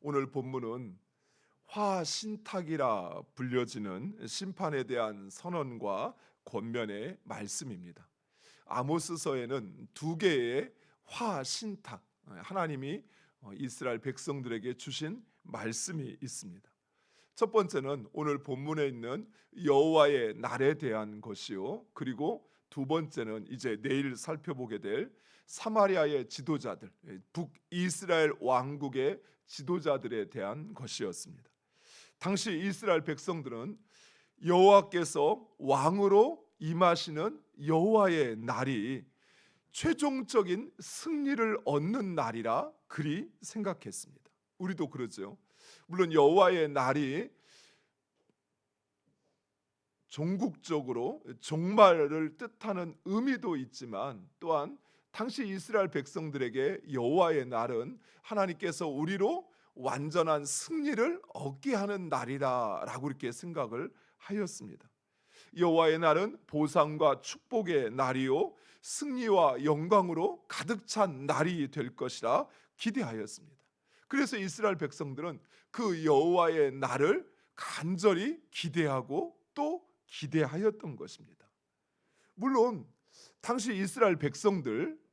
오늘 본문은 화신탁이라 불려지는 심판에 대한 선언과 권면의 말씀입니다. 아모스서에는 두 개의 화신탁, 하나님이 이스라엘 백성들에게 주신 말씀이 있습니다. 첫 번째는 오늘 본문에 있는 여호와의 날에 대한 것이요, 그리고 두 번째는 이제 내일 살펴보게 될 사마리아의 지도자들, 북이스라엘 왕국의 지도자들에 대한 것이었습니다. 당시 이스라엘 백성들은 여호와께서 왕으로 임하시는 여호와의 날이 최종적인 승리를 얻는 날이라 그리 생각했습니다. 우리도 그러죠. 물론 여호와의 날이 종국적으로 종말을 뜻하는 의미도 있지만, 또한 당시 이스라엘 백성들에게 여호와의 날은 하나님께서 우리로 완전한 승리를 얻게 하는 날이다라고 이렇게 생각을 하였습니다. 여호와의 날은 보상과 축복의 날이요, 승리와 영광으로 가득 찬 날이 될 것이라 기대하였습니다. 그래서 이스라엘 백성들은 그 여호와의 날을 간절히 기대하고 또 기대하였던 것입니다. 물론 당시 이스라엘 백성들,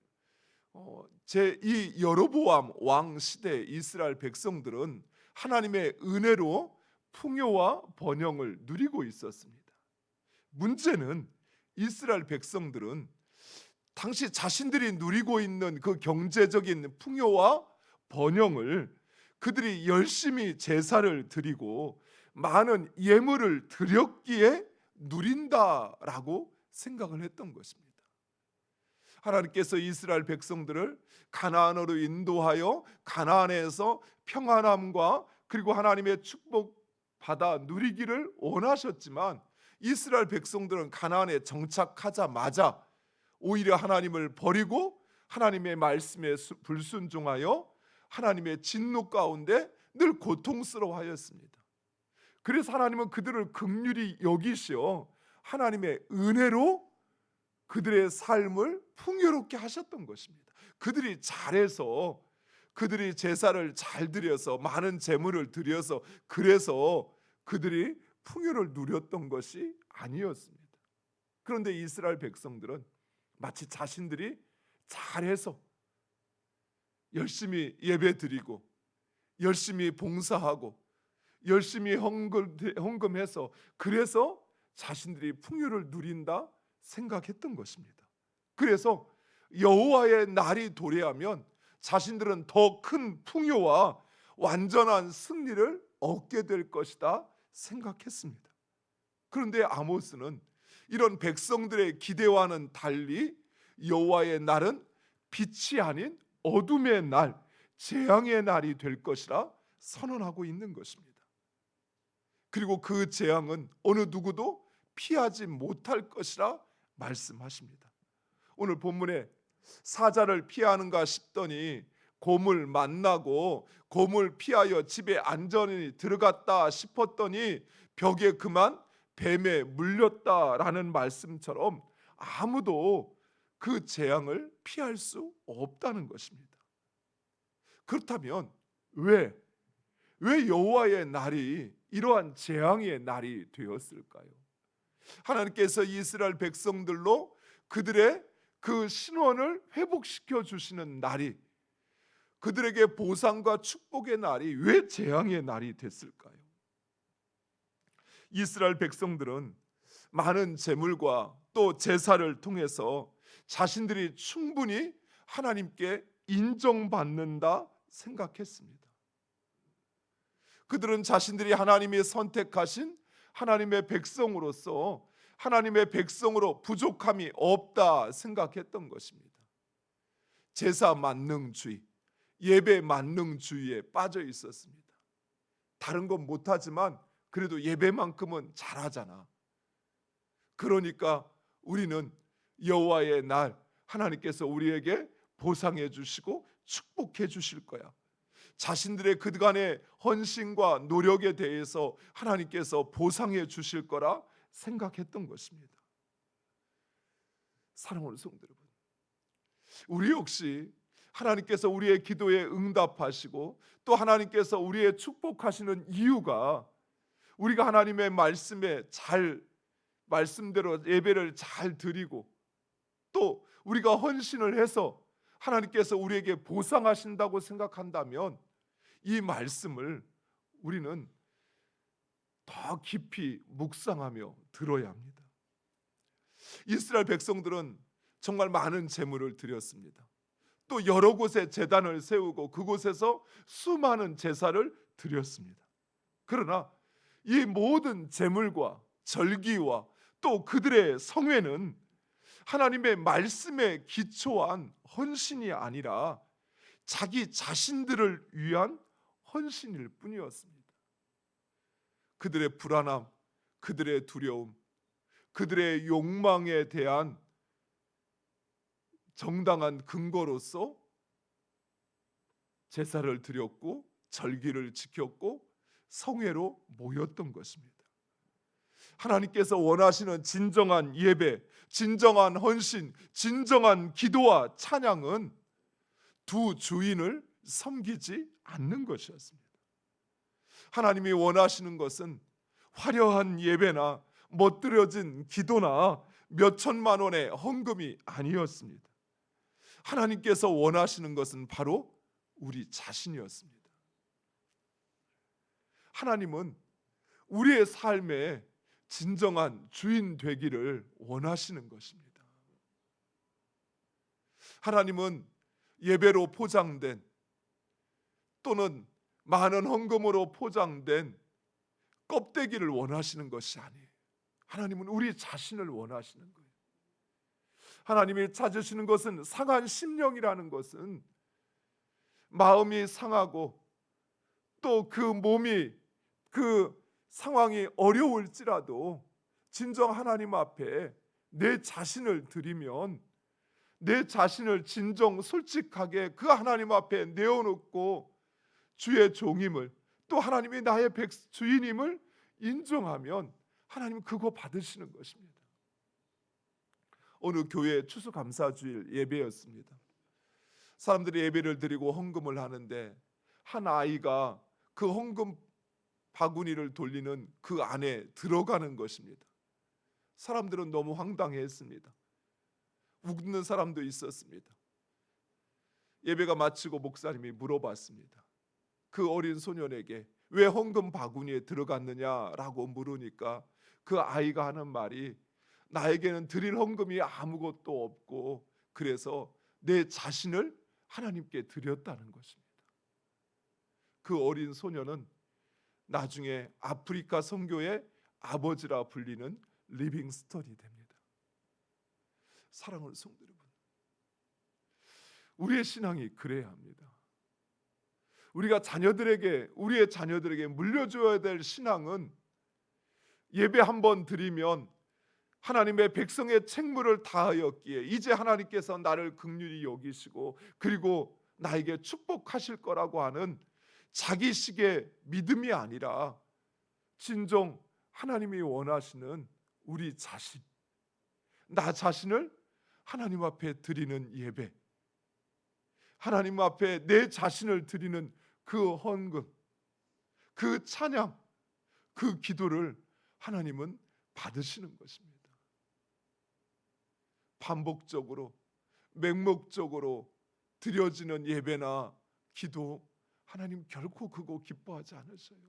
제2 여로보암 왕 시대 이스라엘 백성들은 하나님의 은혜로 풍요와 번영을 누리고 있었습니다. 문제는 이스라엘 백성들은 당시 자신들이 누리고 있는 그 경제적인 풍요와 번영을 그들이 열심히 제사를 드리고 많은 예물을 드렸기에 누린다라고 생각을 했던 것입니다. 하나님께서 이스라엘 백성들을 가나안으로 인도하여 가나안에서 평안함과 그리고 하나님의 축복 받아 누리기를 원하셨지만, 이스라엘 백성들은 가나안에 정착하자마자 오히려 하나님을 버리고 하나님의 말씀에 불순종하여 하나님의 진노 가운데 늘 고통스러워하였습니다. 그래서 하나님은 그들을 긍휼히 여기시어 하나님의 은혜로 그들의 삶을 풍요롭게 하셨던 것입니다. 그들이 잘해서, 그들이 제사를 잘 드려서, 많은 제물을 드려서, 그래서 그들이 풍요를 누렸던 것이 아니었습니다. 그런데 이스라엘 백성들은 마치 자신들이 잘해서 열심히 예배드리고 열심히 봉사하고 열심히 헌금해서 그래서 자신들이 풍요를 누린다 생각했던 것입니다. 그래서 여호와의 날이 도래하면 자신들은 더 큰 풍요와 완전한 승리를 얻게 될 것이다 생각했습니다. 그런데 아모스는 이런 백성들의 기대와는 달리 여호와의 날은 빛이 아닌 어둠의 날, 재앙의 날이 될 것이라 선언하고 있는 것입니다. 그리고 그 재앙은 어느 누구도 피하지 못할 것이라 말씀하십니다. 오늘 본문에 사자를 피하는가 싶더니 곰을 만나고 곰을 피하여 집에 안전히 들어갔다 싶었더니 벽에 그만 뱀에 물렸다라는 말씀처럼 아무도 그 재앙을 피할 수 없다는 것입니다. 그렇다면 왜 여호와의 날이 이러한 재앙의 날이 되었을까요? 하나님께서 이스라엘 백성들로 그들의 그 신원을 회복시켜 주시는 날이, 그들에게 보상과 축복의 날이 왜 재앙의 날이 됐을까요? 이스라엘 백성들은 많은 제물과 또 제사를 통해서 자신들이 충분히 하나님께 인정받는다 생각했습니다. 그들은 자신들이 하나님이 선택하신 하나님의 백성으로서 하나님의 백성으로 부족함이 없다 생각했던 것입니다. 제사 만능주의, 예배 만능주의에 빠져 있었습니다. 다른 건 못하지만 그래도 예배만큼은 잘하잖아. 그러니까 우리는 여호와의 날, 하나님께서 우리에게 보상해 주시고 축복해 주실 거야. 자신들의 그간의 헌신과 노력에 대해서 하나님께서 보상해 주실 거라 생각했던 것입니다. 사랑하는 성도 여러분, 우리 역시 하나님께서 우리의 기도에 응답하시고 또 하나님께서 우리의 축복하시는 이유가 우리가 하나님의 말씀에 말씀대로 예배를 잘 드리고 또 우리가 헌신을 해서 하나님께서 우리에게 보상하신다고 생각한다면 이 말씀을 우리는 더 깊이 묵상하며 들어야 합니다. 이스라엘 백성들은 정말 많은 제물을 드렸습니다. 또 여러 곳에 제단을 세우고 그곳에서 수많은 제사를 드렸습니다. 그러나 이 모든 제물과 절기와 또 그들의 성회는 하나님의 말씀에 기초한 헌신이 아니라 자기 자신들을 위한 헌신일 뿐이었습니다. 그들의 불안함, 그들의 두려움, 그들의 욕망에 대한 정당한 근거로서 제사를 드렸고 절기를 지켰고 성회로 모였던 것입니다. 하나님께서 원하시는 진정한 예배, 진정한 헌신, 진정한 기도와 찬양은 두 주인을 섬기지 않는 것이었습니다. 하나님이 원하시는 것은 화려한 예배나 멋들어진 기도나 몇 천만 원의 헌금이 아니었습니다. 하나님께서 원하시는 것은 바로 우리 자신이었습니다. 하나님은 우리의 삶에 진정한 주인 되기를 원하시는 것입니다. 하나님은 예배로 포장된 또는 많은 헌금으로 포장된 껍데기를 원하시는 것이 아니에요. 하나님은 우리 자신을 원하시는 거예요. 하나님이 찾으시는 것은 상한 심령이라는 것은 마음이 상하고 또 그 몸이 그 상황이 어려울지라도 진정 하나님 앞에 내 자신을 드리면 내 자신을 진정 솔직하게 그 하나님 앞에 내어놓고 주의 종임을 또 하나님이 나의 주인임을 인정하면 하나님 그거 받으시는 것입니다. 어느 교회 추수감사주일 예배였습니다. 사람들이 예배를 드리고 헌금을 하는데 한 아이가 그 헌금 바구니를 돌리는 그 안에 들어가는 것입니다. 사람들은 너무 황당해했습니다. 웃는 사람도 있었습니다. 예배가 마치고 목사님이 물어봤습니다. 그 어린 소년에게 왜 헌금 바구니에 들어갔느냐라고 물으니까 그 아이가 하는 말이 나에게는 드릴 헌금이 아무것도 없고 그래서 내 자신을 하나님께 드렸다는 것입니다. 그 어린 소년은 나중에 아프리카 선교의 아버지라 불리는 리빙스턴이 됩니다. 사랑하는 성도 여러분, 우리의 신앙이 그래야 합니다. 우리의 자녀들에게 물려줘야 될 신앙은 예배 한번 드리면 하나님의 백성의 책무를 다하였기에 이제 하나님께서 나를 긍휼히 여기시고 그리고 나에게 축복하실 거라고 하는 자기식의 믿음이 아니라 진정 하나님이 원하시는 우리 자신, 나 자신을 하나님 앞에 드리는 예배, 하나님 앞에 내 자신을 드리는 그 헌금, 그 찬양, 그 기도를 하나님은 받으시는 것입니다. 반복적으로 맹목적으로 드려지는 예배나 기도 하나님 결코 그거 기뻐하지 않으셔요.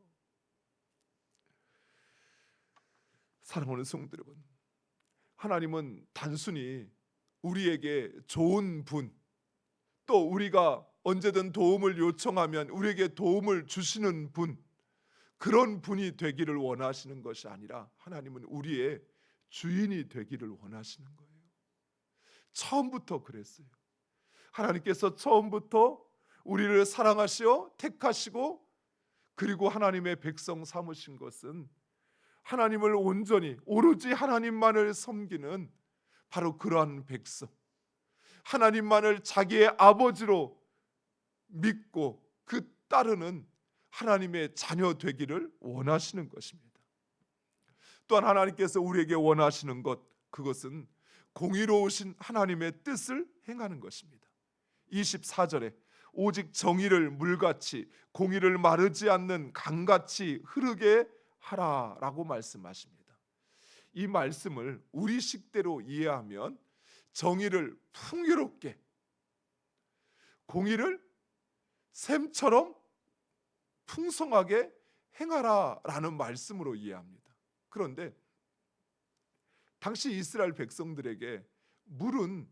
사랑하는 성도 여러분, 하나님은 단순히 우리에게 좋은 분, 또 우리가 언제든 도움을 요청하면 우리에게 도움을 주시는 분, 그런 분이 되기를 원하시는 것이 아니라 하나님은 우리의 주인이 되기를 원하시는 거예요. 처음부터 그랬어요. 하나님께서 처음부터 우리를 사랑하시어 택하시고 그리고 하나님의 백성 삼으신 것은 하나님을 온전히 오로지 하나님만을 섬기는 바로 그러한 백성, 하나님만을 자기의 아버지로 믿고 그 따르는 하나님의 자녀 되기를 원하시는 것입니다. 또한 하나님께서 우리에게 원하시는 것, 그것은 공의로우신 하나님의 뜻을 행하는 것입니다. 24절에 오직 정의를 물같이 공의를 마르지 않는 강같이 흐르게 하라라고 말씀하십니다. 이 말씀을 우리 식대로 이해하면 정의를 풍요롭게, 공의를 샘처럼 풍성하게 행하라라는 말씀으로 이해합니다. 그런데 당시 이스라엘 백성들에게 물은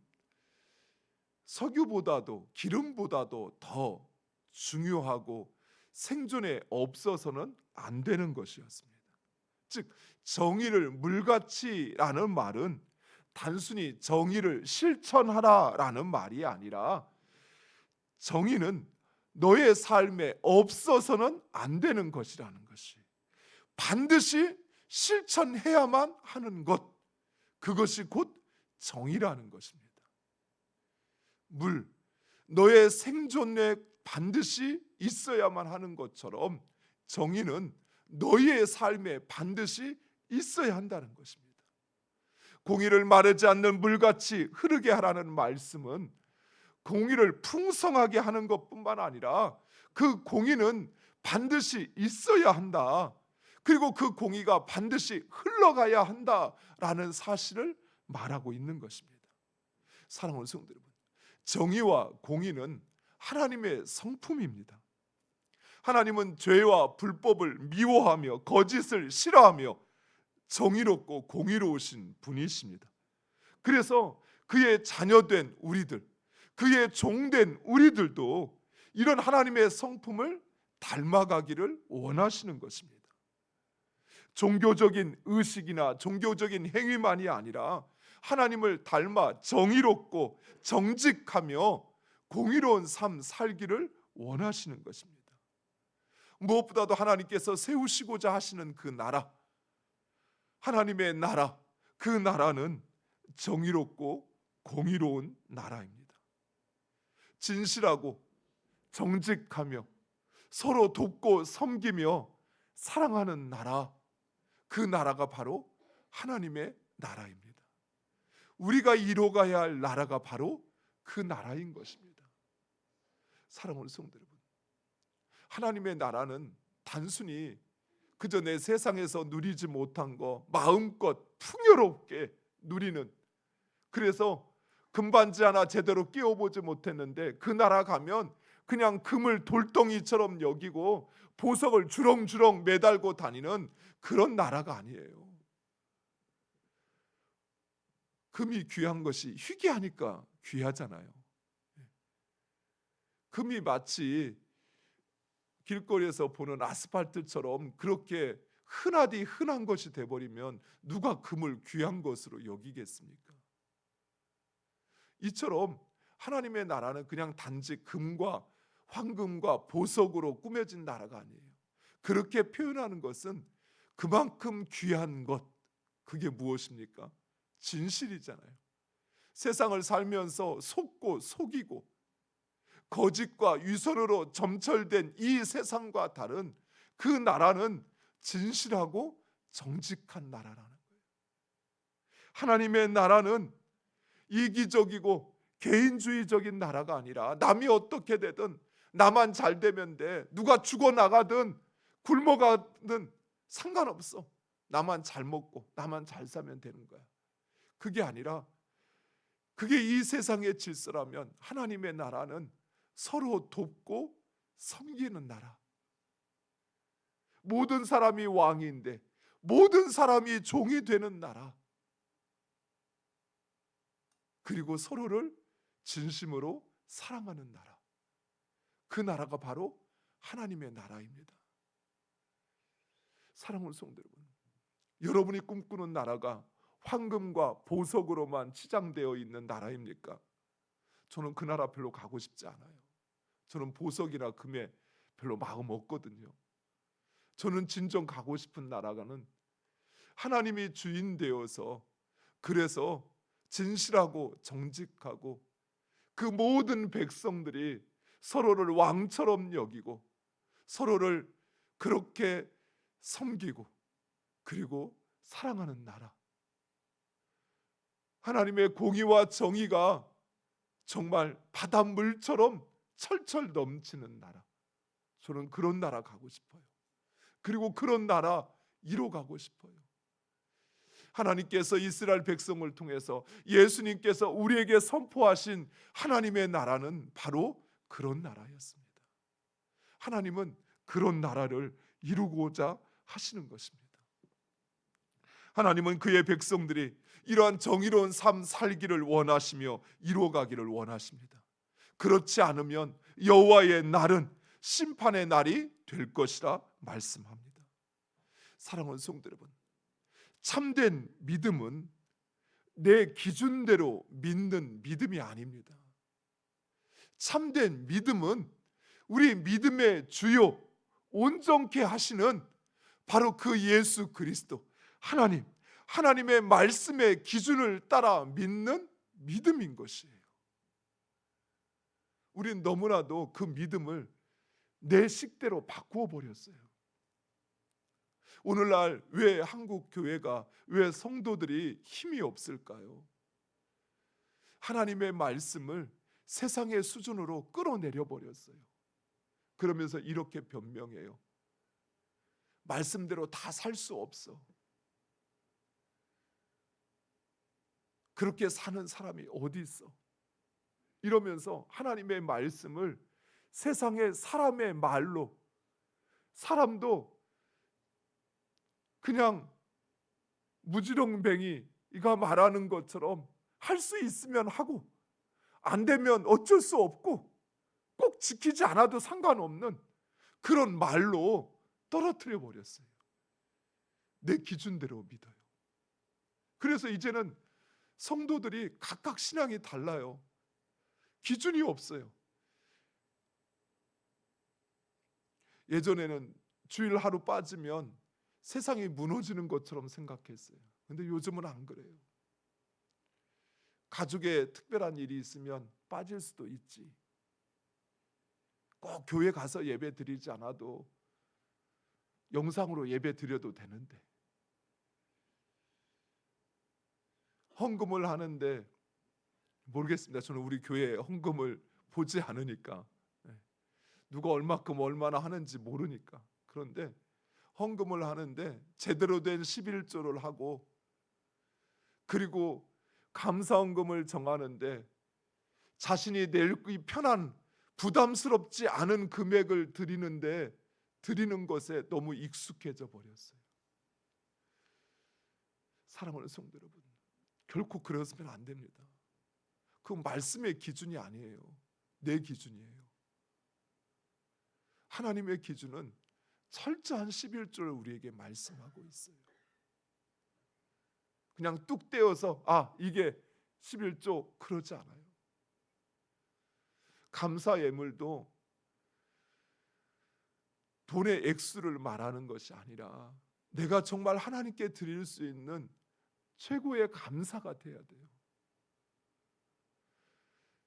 석유보다도 기름보다도 더 중요하고 생존에 없어서는 안 되는 것이었습니다. 즉 정의를 물같이라는 말은 단순히 정의를 실천하라라는 말이 아니라 정의는 너의 삶에 없어서는 안 되는 것이라는 것이, 반드시 실천해야만 하는 것, 그것이 곧 정의라는 것입니다. 물, 너의 생존에 반드시 있어야만 하는 것처럼 정의는 너희의 삶에 반드시 있어야 한다는 것입니다. 공의를 마르지 않는 물같이 흐르게 하라는 말씀은 공의를 풍성하게 하는 것뿐만 아니라 그 공의는 반드시 있어야 한다. 그리고 그 공의가 반드시 흘러가야 한다라는 사실을 말하고 있는 것입니다. 사랑하는 성도 여러분, 정의와 공의는 하나님의 성품입니다. 하나님은 죄와 불법을 미워하며 거짓을 싫어하며 정의롭고 공의로우신 분이십니다. 그래서 그의 자녀된 우리들, 그의 종된 우리들도 이런 하나님의 성품을 닮아가기를 원하시는 것입니다. 종교적인 의식이나 종교적인 행위만이 아니라 하나님을 닮아 정의롭고 정직하며 공의로운 삶 살기를 원하시는 것입니다. 무엇보다도 하나님께서 세우시고자 하시는 그 나라, 하나님의 나라, 그 나라는 정의롭고 공의로운 나라입니다. 진실하고 정직하며 서로 돕고 섬기며 사랑하는 나라, 그 나라가 바로 하나님의 나라입니다. 우리가 이뤄가야 할 나라가 바로 그 나라인 것입니다. 사랑하는 성도 여러분, 하나님의 나라는 단순히 그저 내 세상에서 누리지 못한 거 마음껏 풍요롭게 누리는, 그래서 금반지 하나 제대로 끼워보지 못했는데 그 나라 가면 그냥 금을 돌덩이처럼 여기고 보석을 주렁주렁 매달고 다니는 그런 나라가 아니에요. 금이 귀한 것이 희귀하니까 귀하잖아요. 금이 마치 길거리에서 보는 아스팔트처럼 그렇게 흔하디 흔한 것이 돼버리면 누가 금을 귀한 것으로 여기겠습니까? 이처럼 하나님의 나라는 그냥 단지 금과 황금과 보석으로 꾸며진 나라가 아니에요. 그렇게 표현하는 것은 그만큼 귀한 것, 그게 무엇입니까? 진실이잖아요. 세상을 살면서 속고 속이고 거짓과 위선으로 점철된 이 세상과 다른 그 나라는 진실하고 정직한 나라라는 거예요. 하나님의 나라는 이기적이고 개인주의적인 나라가 아니라 남이 어떻게 되든 나만 잘 되면 돼, 누가 죽어나가든 굶어가든 상관없어, 나만 잘 먹고 나만 잘 사면 되는 거야. 그게 아니라, 그게 이 세상의 질서라면 하나님의 나라는 서로 돕고 섬기는 나라, 모든 사람이 왕인데 모든 사람이 종이 되는 나라, 그리고 서로를 진심으로 사랑하는 나라, 그 나라가 바로 하나님의 나라입니다. 사랑하는 성도 여러분, 여러분이 꿈꾸는 나라가 황금과 보석으로만 치장되어 있는 나라입니까? 저는 그 나라 별로 가고 싶지 않아요. 저는 보석이나 금에 별로 마음 없거든요. 저는 진정 가고 싶은 나라가는 하나님이 주인 되어서, 그래서 진실하고 정직하고 그 모든 백성들이 서로를 왕처럼 여기고 서로를 그렇게 섬기고 그리고 사랑하는 나라, 하나님의 공의와 정의가 정말 바닷물처럼 철철 넘치는 나라, 저는 그런 나라 가고 싶어요. 그리고 그런 나라 이뤄가고 싶어요. 하나님께서 이스라엘 백성을 통해서 예수님께서 우리에게 선포하신 하나님의 나라는 바로 그런 나라였습니다. 하나님은 그런 나라를 이루고자 하시는 것입니다. 하나님은 그의 백성들이 이러한 정의로운 삶 살기를 원하시며 이루어가기를 원하십니다. 그렇지 않으면 여호와의 날은 심판의 날이 될 것이라 말씀합니다. 사랑하는 성도 여러분, 참된 믿음은 내 기준대로 믿는 믿음이 아닙니다. 참된 믿음은 우리 믿음의 주요 온전케 하시는 바로 그 예수 그리스도 하나님의 말씀의 기준을 따라 믿는 믿음인 것이에요. 우리는 너무나도 그 믿음을 내 식대로 바꾸어 버렸어요. 오늘날 왜 한국 교회가, 왜 성도들이 힘이 없을까요? 하나님의 말씀을 세상의 수준으로 끌어내려 버렸어요. 그러면서 이렇게 변명해요. 말씀대로 다 살 수 없어. 그렇게 사는 사람이 어디 있어? 이러면서 하나님의 말씀을 세상의 사람의 말로, 사람도 그냥 무지렁뱅이가 말하는 것처럼 할 수 있으면 하고 안 되면 어쩔 수 없고 꼭 지키지 않아도 상관없는 그런 말로 떨어뜨려 버렸어요. 내 기준대로 믿어요. 그래서 이제는 성도들이 각각 신앙이 달라요. 기준이 없어요. 예전에는 주일 하루 빠지면 세상이 무너지는 것처럼 생각했어요. 근데 요즘은 안 그래요. 가족에 특별한 일이 있으면 빠질 수도 있지. 꼭 교회 가서 예배 드리지 않아도 영상으로 예배 드려도 되는데, 헌금을 하는데 모르겠습니다. 저는 우리 교회 헌금을 보지 않으니까, 누가 얼마큼 얼마나 하는지 모르니까. 그런데 헌금을 하는데 제대로 된 11조를 하고, 그리고 감사헌금을 정하는데 자신이 내기 편한 부담스럽지 않은 금액을 드리는데 드리는 것에 너무 익숙해져 버렸어요. 사랑하는 성도 여러분, 결코 그러시면 안 됩니다. 그 말씀의 기준이 아니에요. 내 기준이에요. 하나님의 기준은 철저한 11조를 우리에게 말씀하고 있어요. 그냥 뚝 떼어서 이게 11조 그러지 않아요. 감사 예물도 돈의 액수를 말하는 것이 아니라 내가 정말 하나님께 드릴 수 있는 최고의 감사가 돼야 돼요.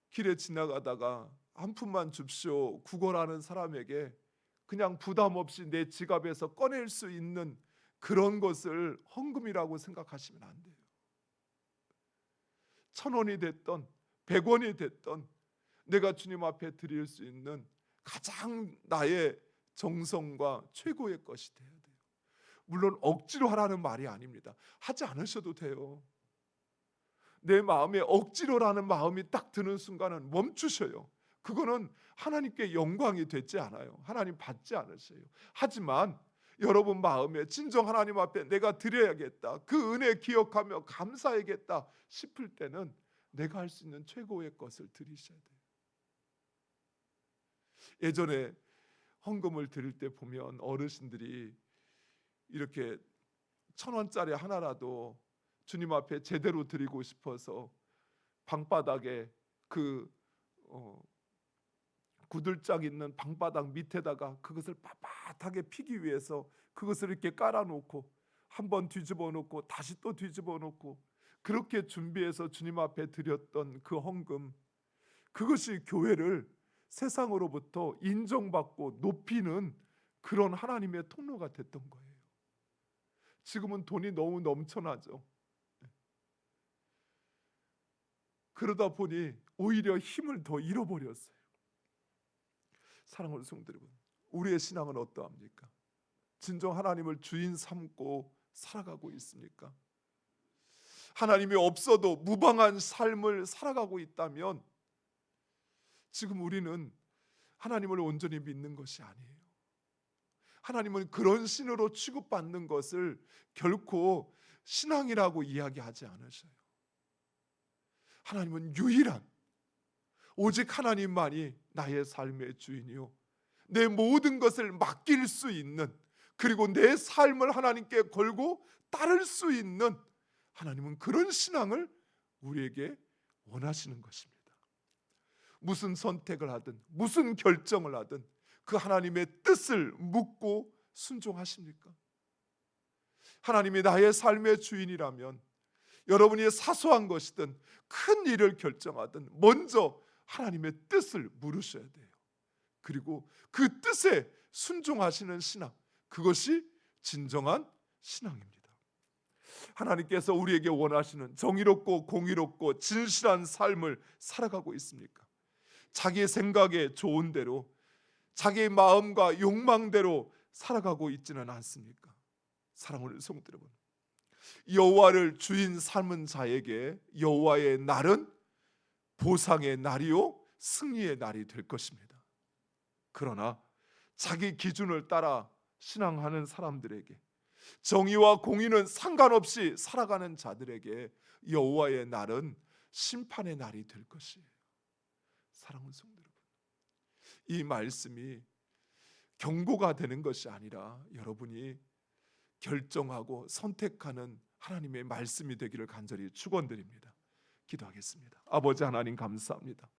길에 지나가다가 한 푼만 줍시오 구걸하는 사람에게 그냥 부담 없이 내 지갑에서 꺼낼 수 있는 그런 것을 헌금이라고 생각하시면 안 돼요. 1,000원이 됐던 100원이 됐던 내가 주님 앞에 드릴 수 있는 가장 나의 정성과 최고의 것이 돼야 돼요. 물론 억지로 하라는 말이 아닙니다. 하지 않으셔도 돼요. 내 마음에 억지로라는 마음이 딱 드는 순간은 멈추셔요. 그거는 하나님께 영광이 되지 않아요. 하나님 받지 않으세요. 하지만 여러분 마음에 진정 하나님 앞에 내가 드려야겠다, 그 은혜 기억하며 감사해야겠다 싶을 때는 내가 할 수 있는 최고의 것을 드리셔야 돼요. 예전에 헌금을 드릴 때 보면 어르신들이 이렇게 1,000원짜리 하나라도 주님 앞에 제대로 드리고 싶어서 방바닥에 그 구들짝 있는 방바닥 밑에다가 그것을 빳빳하게 피기 위해서 그것을 이렇게 깔아놓고 한번 뒤집어 놓고 다시 또 뒤집어 놓고 그렇게 준비해서 주님 앞에 드렸던 그 헌금, 그것이 교회를 세상으로부터 인정받고 높이는 그런 하나님의 통로가 됐던 거예요. 지금은 돈이 너무 넘쳐나죠. 그러다 보니 오히려 힘을 더 잃어버렸어요. 사랑하는 성도 여러분, 우리의 신앙은 어떠합니까? 진정 하나님을 주인 삼고 살아가고 있습니까? 하나님이 없어도 무방한 삶을 살아가고 있다면 지금 우리는 하나님을 온전히 믿는 것이 아니에요. 하나님은 그런 신으로 취급받는 것을 결코 신앙이라고 이야기하지 않으셔요. 하나님은 유일한, 오직 하나님만이 나의 삶의 주인이요, 내 모든 것을 맡길 수 있는, 그리고 내 삶을 하나님께 걸고 따를 수 있는, 하나님은 그런 신앙을 우리에게 원하시는 것입니다. 무슨 선택을 하든 무슨 결정을 하든 그 하나님의 뜻을 묻고 순종하십니까? 하나님이 나의 삶의 주인이라면 여러분이 사소한 것이든 큰 일을 결정하든 먼저 하나님의 뜻을 물으셔야 돼요. 그리고 그 뜻에 순종하시는 신앙, 그것이 진정한 신앙입니다. 하나님께서 우리에게 원하시는 정의롭고 공의롭고 진실한 삶을 살아가고 있습니까? 자기 생각에 좋은 대로, 자기 마음과 욕망대로 살아가고 있지는 않습니까? 사랑하는 성도 여러분, 여호와를 주인 삼은 자에게 여호와의 날은 보상의 날이요 승리의 날이 될 것입니다. 그러나 자기 기준을 따라 신앙하는 사람들에게, 정의와 공의는 상관없이 살아가는 자들에게 여호와의 날은 심판의 날이 될 것이에요. 사랑하는 성도 여러분, 이 말씀이 경고가 되는 것이 아니라 여러분이 결정하고 선택하는 하나님의 말씀이 되기를 간절히 축원드립니다. 기도하겠습니다. 아버지 하나님, 감사합니다.